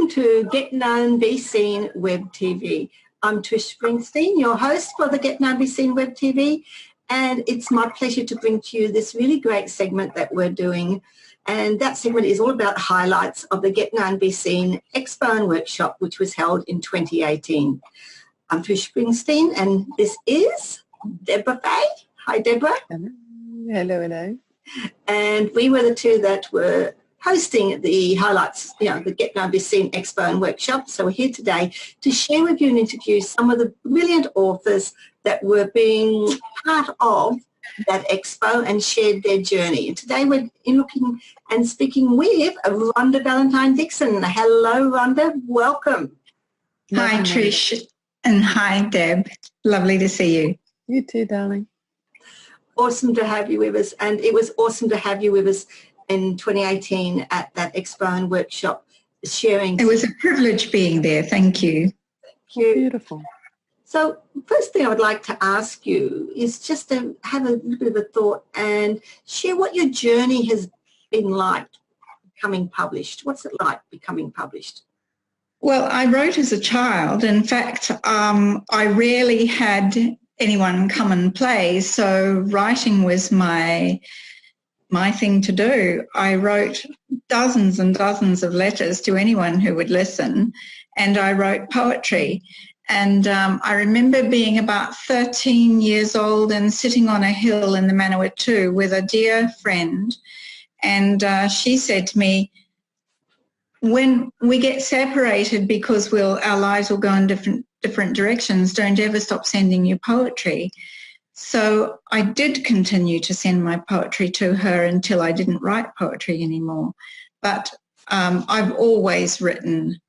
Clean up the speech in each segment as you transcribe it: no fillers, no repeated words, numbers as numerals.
welcome to Get Known, Be Seen Web TV. I'm Trish Springsteen, your host for the Get Known, Be Seen Web TV, and it's my pleasure to bring to you this really great segment that we're doing, and that segment is all about highlights of the Get Known, Be Seen Expo and Workshop, which was held in 2018. I'm Trish Springsteen, and this is Deborah Fay. Hi, Deborah. Hello, hello. And we were the two that were hosting the highlights, the Get Known, Be Seen Expo and Workshop. So we're here today to share with you and interview some of the brilliant authors that were being part of that expo and shared their journey. And today we're looking and speaking with Rhonda Valentine Dixon. Hello, Rhonda. Welcome. Hi, Trish. And hi, Deb. Lovely to see you. You too, darling. Awesome to have you with us. And it was awesome to have you with us in 2018 at that expo and workshop sharing. It was a privilege being there. Thank you. Thank you. Beautiful. So first thing I would like to ask you is just to have a little bit of a thought and share what your journey has been like becoming published. What's it like becoming published? Well, I wrote as a child. In fact, I rarely had anyone come and play, so writing was my thing to do. I wrote dozens and dozens of letters to anyone who would listen, and I wrote poetry. And I remember being about 13 years old and sitting on a hill in the Manawatu with a dear friend, and she said to me, when we get separated because our lives will go in different directions, don't ever stop sending your poetry. So I did continue to send my poetry to her until I didn't write poetry anymore. But I've always written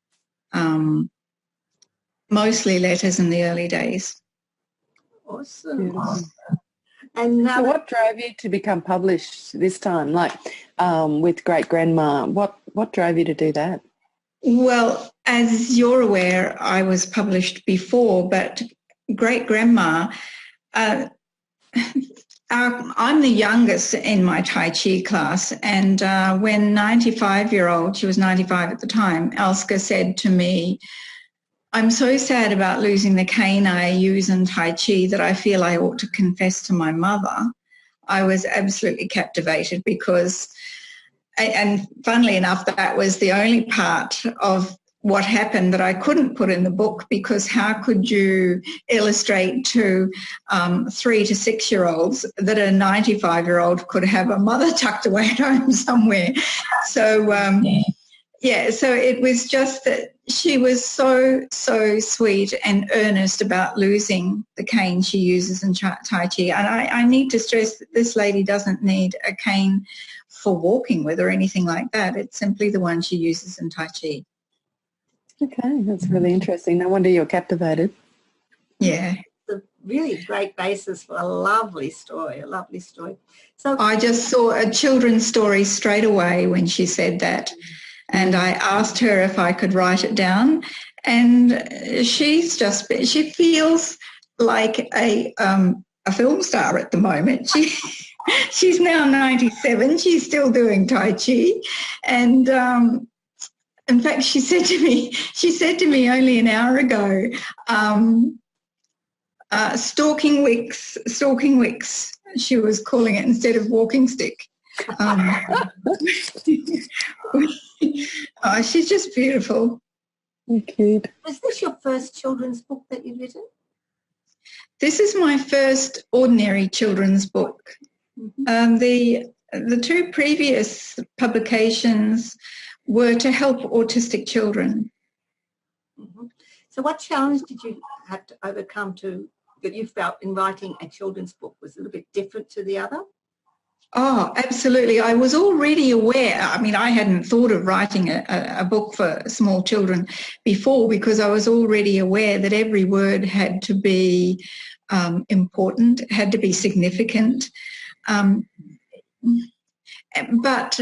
mostly letters in the early days. Awesome. Beautiful. And so what drove you to become published this time, like with Great Grandma? What drove you to do that? Well, as you're aware, I was published before, but Great Grandma, I'm the youngest in my Tai Chi class, and when 95-year-old, she was 95 at the time, Elske said to me, I'm so sad about losing the cane I use in Tai Chi that I feel I ought to confess to my mother. I was absolutely captivated because, and funnily enough, that was the only part of what happened that I couldn't put in the book, because how could you illustrate to 3 to 6 year olds that a 95-year-old could have a mother tucked away at home somewhere? So, so it was just that she was so sweet and earnest about losing the cane she uses in Tai Chi. And I need to stress that this lady doesn't need a cane for walking with or anything like that. It's simply the one she uses in Tai Chi. Okay, that's really interesting. No wonder you're captivated. Yeah. It's a really great basis for a lovely story, So I just saw a children's story straight away when she said that. And I asked her if I could write it down. And she feels like a film star at the moment. She's now 97. She's still doing Tai Chi. And in fact, she said to me only an hour ago, stalking wicks, she was calling it instead of walking stick. She's just beautiful. Cute. Was this your first children's book that you've written? This is my first ordinary children's book. Mm-hmm. The two previous publications were to help autistic children. Mm-hmm. So what challenge did you have to overcome that you felt in writing a children's book? Was it a bit different to the other? Oh, absolutely. I was already aware. I mean, I hadn't thought of writing a book for small children before, because I was already aware that every word had to be important, had to be significant. But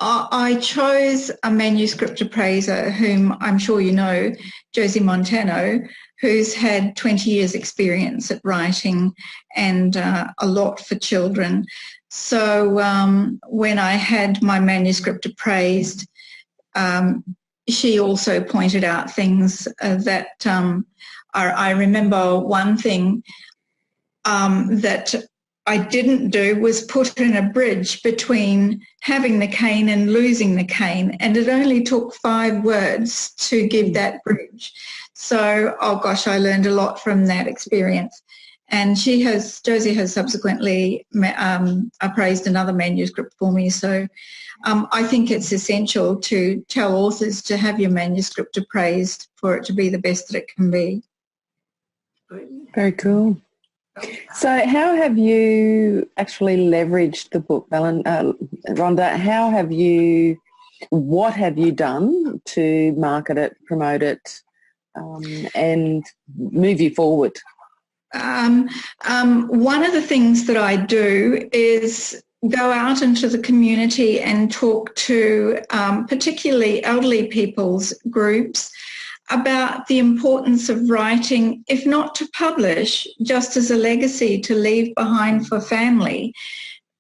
I chose a manuscript appraiser whom I'm sure you know, Josie Montano, who's had 20 years experience at writing and a lot for children. So when I had my manuscript appraised, she also pointed out things that I remember one thing that I didn't do was put in a bridge between having the cane and losing the cane, and it only took 5 words to give that bridge. So, oh gosh, I learned a lot from that experience. And Josie has subsequently appraised another manuscript for me. So I think it's essential to tell authors to have your manuscript appraised for it to be the best that it can be. Very cool. So how have you actually leveraged the book, Rhonda? What have you done to market it, promote it, and move you forward? One of the things that I do is go out into the community and talk to particularly elderly people's groups about the importance of writing, if not to publish, just as a legacy to leave behind for family.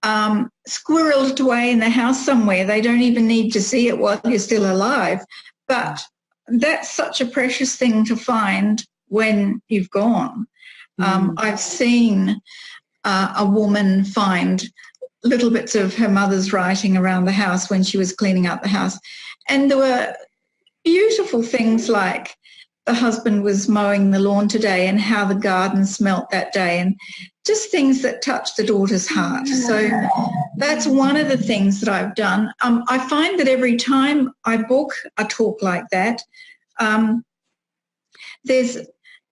Squirreled away in the house somewhere. They don't even need to see it while you're still alive. But that's such a precious thing to find when you've gone. I've seen a woman find little bits of her mother's writing around the house when she was cleaning out the house. And there were beautiful things like the husband was mowing the lawn today and how the garden smelt that day, and just things that touched the daughter's heart. So that's one of the things that I've done. I find that every time I book a talk like that,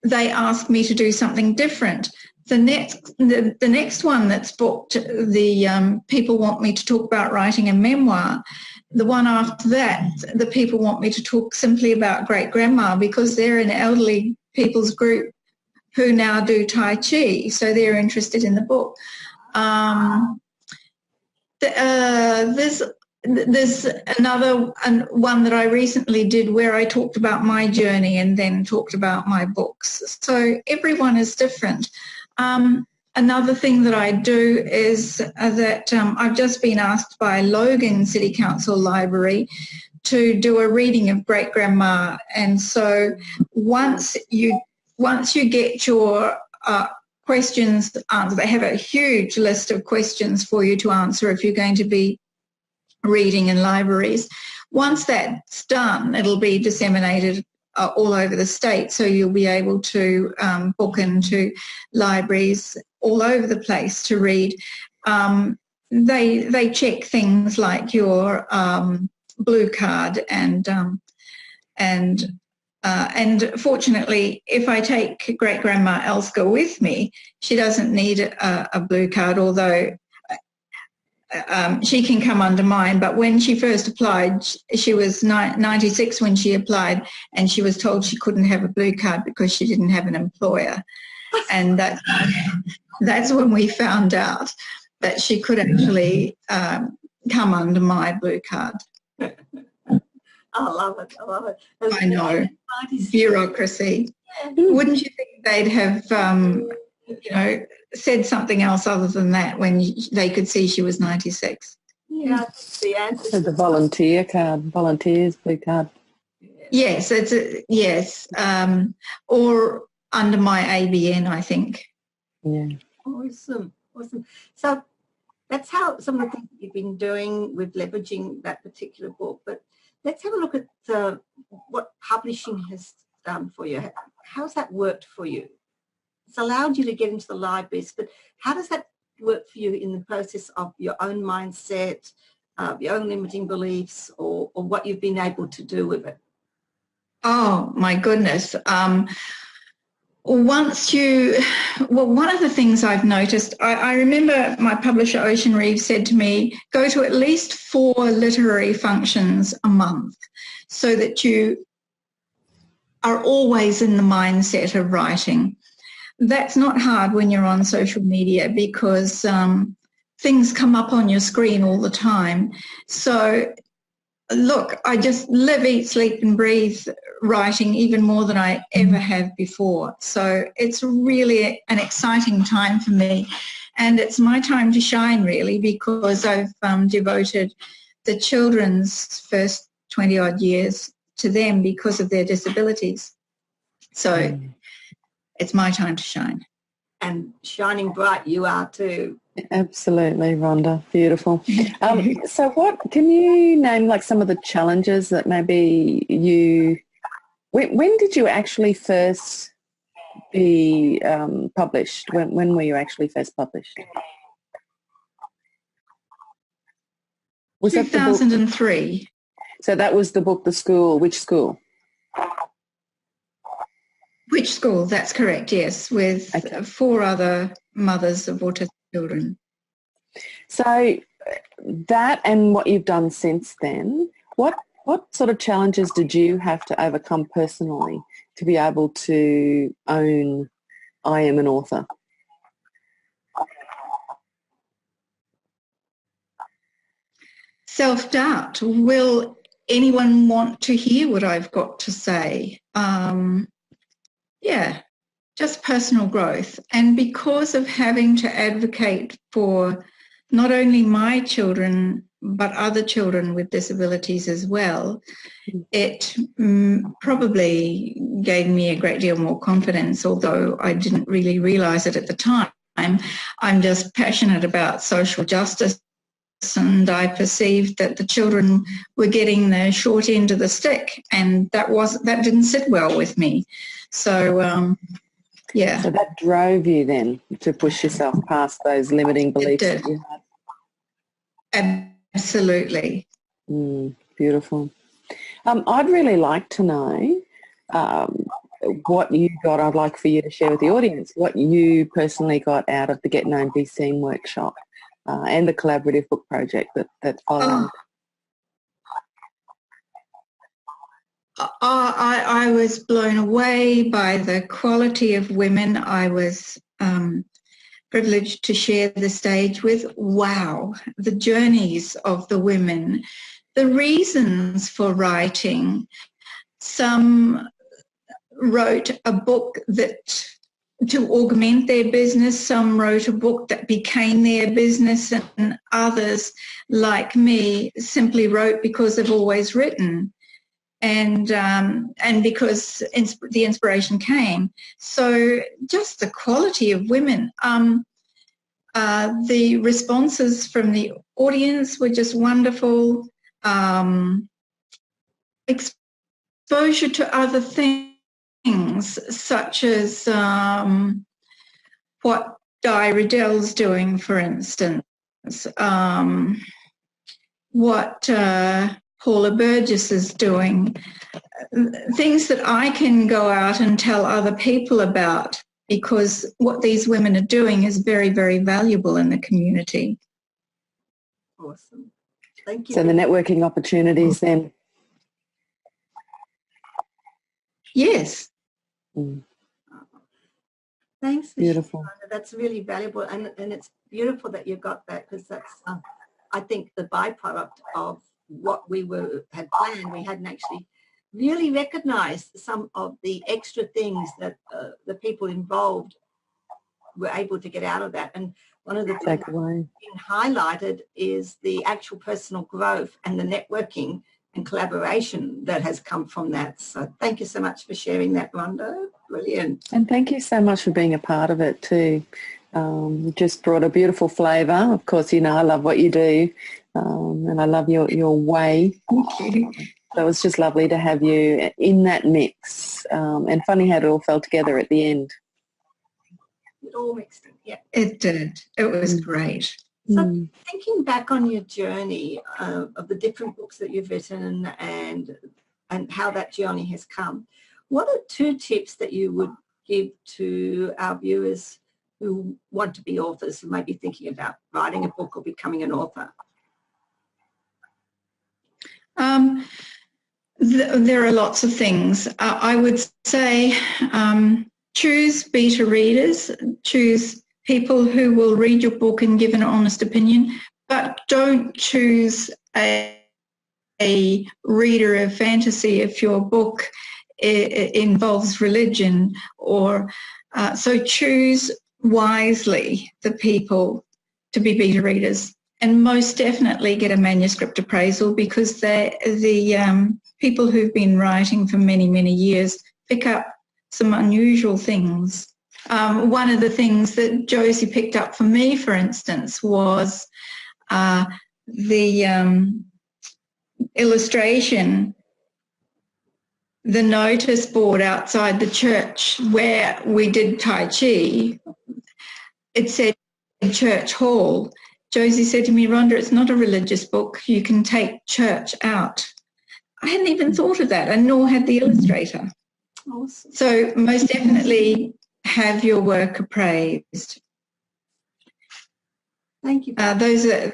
they ask me to do something different. The next one that's booked, the people want me to talk about writing a memoir. The one after that, the people want me to talk simply about great-grandma because they're an elderly people's group who now do Tai Chi, so they're interested in the book. There's another one that I recently did where I talked about my journey and then talked about my books. So everyone is different. Another thing that I do is that I've just been asked by Logan City Council Library to do a reading of Great Grandma, and so once you get your questions answered, they have a huge list of questions for you to answer if you're going to be reading in libraries. Once that's done, it'll be disseminated all over the state, so you'll be able to book into libraries all over the place to read. They check things like your blue card, and fortunately, if I take Great Grandma Elske with me, she doesn't need a blue card, although she can come under mine. But when she first applied, she was 96 when she applied, and she was told she couldn't have a blue card because she didn't have an employer. And that's when we found out that she could actually come under my blue card. I love it. I love it. I know. Bureaucracy. Yeah. Wouldn't you think they'd have, said something else other than that when they could see she was 96? Yeah, that's the answer. So the volunteers blue card. Yes, yes, or under my ABN, I think. Yeah. Awesome. So that's how some of the things you've been doing with leveraging that particular book. But let's have a look at what publishing has done for you. How's that worked for you? It's allowed you to get into the libraries, but how does that work for you in the process of your own mindset, your own limiting beliefs, or what you've been able to do with it? Oh, my goodness. One of the things I've noticed, I remember my publisher Ocean Reeve said to me, go to at least 4 literary functions a month so that you are always in the mindset of writing. That's not hard when you're on social media because things come up on your screen all the time. So look, I just live, eat, sleep and breathe writing even more than I ever have before. So it's really an exciting time for me, and it's my time to shine really, because I've devoted the children's first 20 odd years to them because of their disabilities. So it's my time to shine. And shining bright you are too. Absolutely, Rhonda. Beautiful. So can you name like some of the challenges that maybe when did you actually first be published? When were you actually first published? Was 2003. So that was the book, The School. Which school? Which school? That's correct, yes, with 4 other mothers of autistic children. So that and what you've done since then, what sort of challenges did you have to overcome personally to be able to own I am an author? Self-doubt. Will anyone want to hear what I've got to say? Just personal growth. And because of having to advocate for not only my children, but other children with disabilities as well, it probably gave me a great deal more confidence, although I didn't really realise it at the time. I'm just passionate about social justice, and I perceived that the children were getting the short end of the stick, and that didn't sit well with me. So, So that drove you then to push yourself past those limiting beliefs that you had? Absolutely. Beautiful. I'd really like to know what you got. I'd like for you to share with the audience what you personally got out of the Get Known Be Seen workshop and the collaborative book project that followed. I was blown away by the quality of women I was privileged to share the stage with. Wow, the journeys of the women, the reasons for writing. Some wrote a book to augment their business, some wrote a book that became their business, and others, like me, simply wrote because they've always written. And because the inspiration came. So just the quality of women. The responses from the audience were just wonderful. Exposure to other things, such as what Di Riddell's doing, for instance, what Paula Burgess is doing, things that I can go out and tell other people about, because what these women are doing is very, very valuable in the community. Awesome. Thank you. So the networking opportunities then? Yes. Thanks. Beautiful. That's really valuable, and it's beautiful that you got that, because that's, I think, the byproduct of what we had planned. We hadn't actually really recognised some of the extra things that the people involved were able to get out of that. And one of the things being highlighted is the actual personal growth and the networking and collaboration that has come from that. So thank you so much for sharing that, Rhonda. Brilliant. And thank you so much for being a part of it too. You just brought a beautiful flavour. Of course, you know I love what you do, and I love your way. Thank you. So it was just lovely to have you in that mix, and funny how it all fell together at the end. It all mixed in, yeah. It did. It was great. So thinking back on your journey of the different books that you've written and how that journey has come, what are 2 tips that you would give to our viewers who want to be authors, who might be thinking about writing a book or becoming an author? There are lots of things. I would say choose beta readers, choose people who will read your book and give an honest opinion, but don't choose a reader of fantasy if your book involves religion, or so choose wisely the people to be beta readers, and most definitely get a manuscript appraisal, because the people who've been writing for many, many years pick up some unusual things. One of the things that Josie picked up for me, for instance, was the illustration, the notice board outside the church where we did Tai Chi. It said church hall. Josie said to me, Rhonda, it's not a religious book. You can take church out. I hadn't even thought of that, and nor had the illustrator. Awesome. So most definitely have your work appraised. Thank you. Those are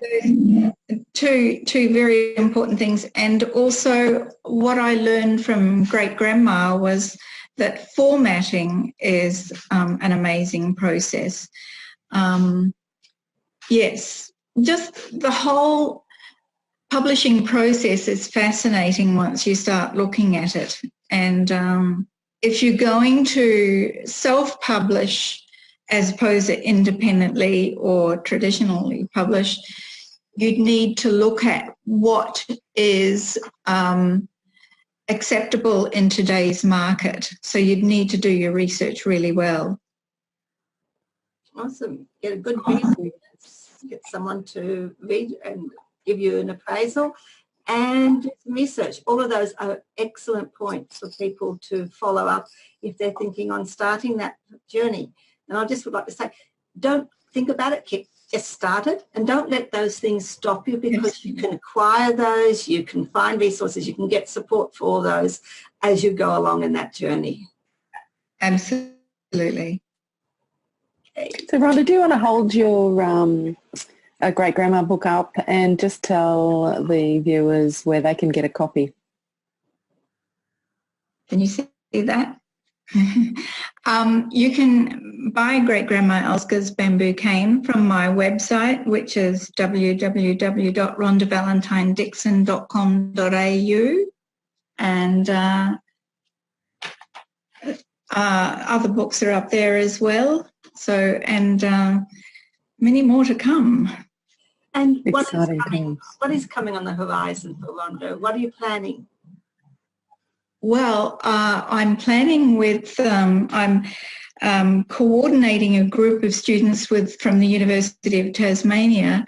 two very important things. And also what I learned from great-grandma was that formatting is an amazing process. Yes, just the whole publishing process is fascinating once you start looking at it. And if you're going to self-publish as opposed to independently or traditionally publish, you'd need to look at what is acceptable in today's market. So you'd need to do your research really well. Awesome. Get a good read, get someone to read and give you an appraisal, and research. All of those are excellent points for people to follow up if they're thinking on starting that journey. And I just would like to say, don't think about it, just start it, and don't let those things stop you, because you can acquire those, you can find resources, you can get support for all those as you go along in that journey. Absolutely. Okay. So Rhonda, do you want to hold your a great-grandma book up and just tell the viewers where they can get a copy? Can you see that? You can buy Great-Grandma Elske's Bamboo Cane from my website, which is www.rhondavalentinedixon.com.au, and other books are up there as well. So, and many more to come. And what is coming on the horizon for Rhonda? What are you planning? Well, I'm planning with, I'm coordinating a group of students from the University of Tasmania.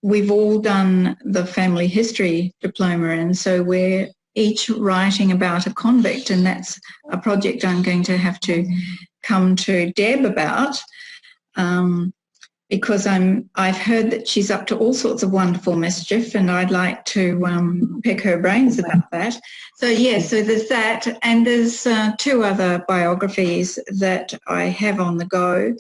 We've all done the family history diploma, and so we're each writing about a convict, and that's a project I'm going to have to come to Deb about. Because I've heard that she's up to all sorts of wonderful mischief, and I'd like to pick her brains about that. So, yeah, so there's that, and there's two other biographies that I have on the go.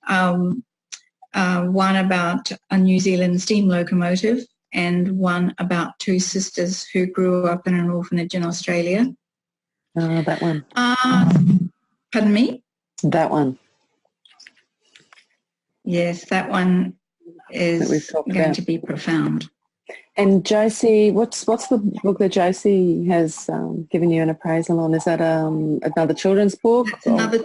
One about a New Zealand steam locomotive, and one about two sisters who grew up in an orphanage in Australia. That one. Pardon me? That one. Yes, that one is going to be profound. And Josie, what's the book that Josie has given you an appraisal on? Is that another children's book? That's another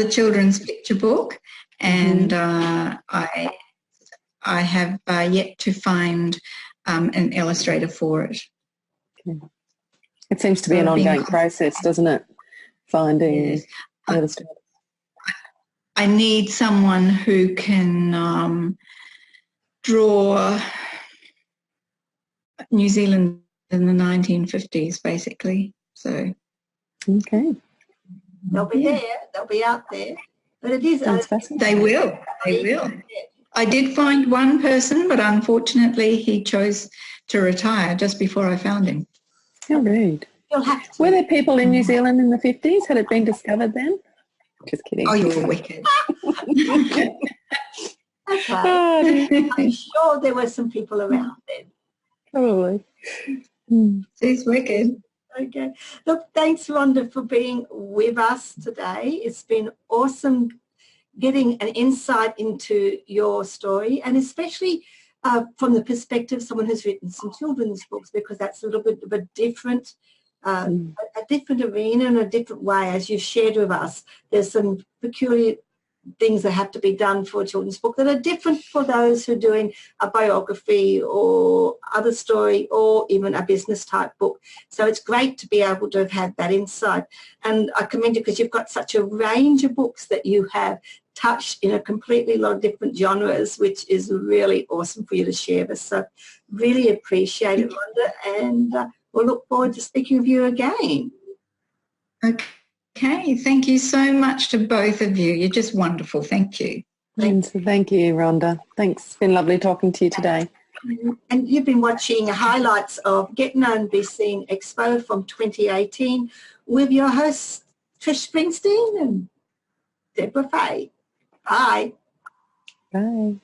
children's picture book, and I have yet to find an illustrator for it. Okay. It seems to be an ongoing process, doesn't it? Finding illustrators. I need someone who can draw New Zealand in the 1950s, basically. So, okay, they'll be there. They'll be out there. But it is. They will. They will. I did find one person, but unfortunately, he chose to retire just before I found him. How rude. You'll have to. Were there people in New Zealand in the 50s? Had it been discovered then? Just kidding. Oh, you're wicked. Okay. I'm sure there were some people around then. Probably. She's wicked. Okay. Look, thanks, Rhonda, for being with us today. It's been awesome getting an insight into your story, and especially from the perspective of someone who's written some children's books, because that's a little bit of a different arena and a different way, as you shared with us. There's some peculiar things that have to be done for a children's book that are different for those who are doing a biography or other story or even a business type book. So it's great to be able to have had that insight. And I commend you because you've got such a range of books that you have touched in a completely lot of different genres, which is really awesome for you to share with us. So really appreciate it, Rhonda, and we'll look forward to speaking with you again. Okay, thank you so much to both of you. You're just wonderful. Thank you. Thank you, Rhonda. Thanks. It's been lovely talking to you today. And you've been watching highlights of Get Known, Be Seen Expo from 2018 with your hosts, Trish Springsteen and Deborah Fay. Bye. Bye.